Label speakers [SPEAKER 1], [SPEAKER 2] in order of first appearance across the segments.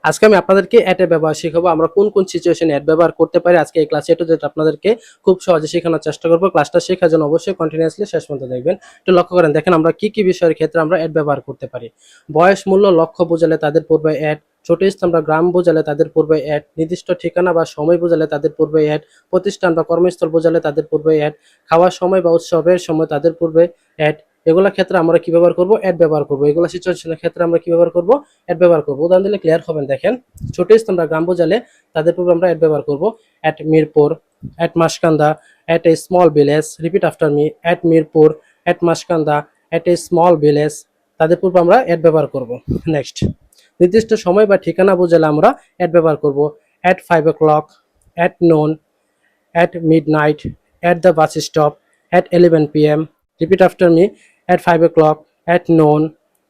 [SPEAKER 1] আজকে আমি আপনাদেরকে অ্যাডের ব্যবহার শিখাবো। আমরা কোন কোন সিচুয়েশনে অ্যাড ব্যবহার করতে পারি আজকে এই ক্লাসে টু জেড আপনাদেরকে খুব সহজে শেখানোর চেষ্টা করব। ক্লাসটা শেখার জন্য অবশ্যই কন্টিনিউয়াসলি শেষ পর্যন্ত দেখবেন। একটু লক্ষ্য করেন, দেখেন আমরা কি কি বিষয়ের ক্ষেত্রে আমরা অ্যাড ব্যবহার করতে পারি। বয়স, মূল্য, লক্ষ্য বোঝালে তাদের পূর্বে অ্যাড, ছোট স্থান বা গ্রাম বোঝালে তাদের পূর্বে অ্যাড, নির্দিষ্ট ঠিকানা বা সময় বোঝালে তাদের পূর্বে অ্যাড, প্রতিষ্ঠান বা কর্মস্থল বোঝালে তাদের পূর্বে অ্যাড, খাওয়ার সময় বা উৎসবের সময় তাদের পূর্বে অ্যাড। এগুলা ক্ষেত্রে আমরা কি ব্যবহার করব? অ্যাড ব্যবহার করব। এগুলা সিচুয়েশনের ক্ষেত্রে আমরা কি ব্যবহার করব? অ্যাড ব্যবহার করব। উদাহরণ দিলে ক্লিয়ার হবেন। দেখেন, ছোট স্থান বা গ্রাম বোঝালে তাদের পূর্বে আমরা অ্যাড ব্যবহার করব। At Mirpur, at Maskanda, at a small village. Repeat after me, at Mirpur, at Maskanda, at a small village. তাদের পূর্বে আমরা অ্যাড ব্যবহার করব। নেক্সট, নির্দিষ্ট সময় বা ঠিকানা বোঝালে আমরা অ্যাড ব্যবহার করব। At 5 o'clock, at known, at midnight, at the bus stop, at 11 p.m. Repeat after me. At 5 o'clock, at noon,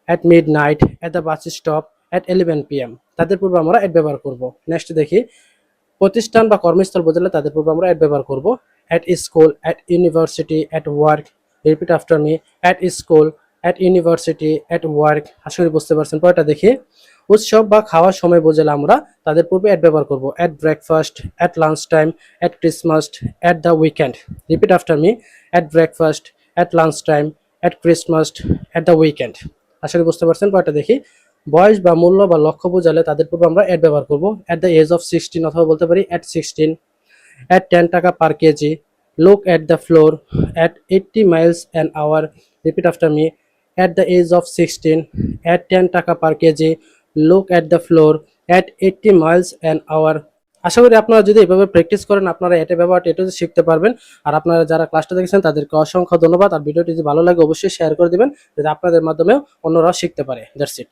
[SPEAKER 1] at midnight, at the bus stop, at 11 p.m. তাদের পূর্বে আমরা অ্যাড ব্যবহার করব। নেক্সট দেখি, প্রতিষ্ঠান বা কর্মস্থল বোঝালে তাদের পূর্বে আমরা অ্যাড ব্যবহার করব। At school, at university, at work. Repeat after me. At school, at university, at work. আশা করি বুঝতে পারছেন। পরেরটা দেখি, উৎসব বা খাওয়ার সময় বোঝালে আমরা তাদের পূর্বে অ্যাড ব্যবহার করব। At breakfast, at lunch time, at Christmas, at the weekend. Repeat after me. At breakfast, at lunch time, at Christmas, at the weekend. আশা করি বুঝতে পারছেন। পরেরটা দেখি, বয়স বা মূল্য বা লক্ষ্য বোঝালে তাদের পূর্বে আমরা অ্যাড ব্যবহার করব। অ্যাট দ্য এজ অফ 16, অথবা বলতে পারি at 16, at 10 taka per KG. Look at the floor, at 80 miles an hour. Repeat after me. At the age of 16, at 10 taka per KG. Look at the floor, at 80 miles an hour. আশা করি আপনারা যদি এভাবে practice করেন আপনারা এটা ব্যবহারটা এটা শিখতে পারবেন। আর আপনারা যারা ক্লাসটা দেখেছেন তাদেরকে অসংখ্য ধন্যবাদ। আর ভিডিওটি যদি ভালো লাগে অবশ্যই শেয়ার করে দিবেন, যাতে আপনাদের মাধ্যমেও অন্যরাও শিখতে পারে। That's it.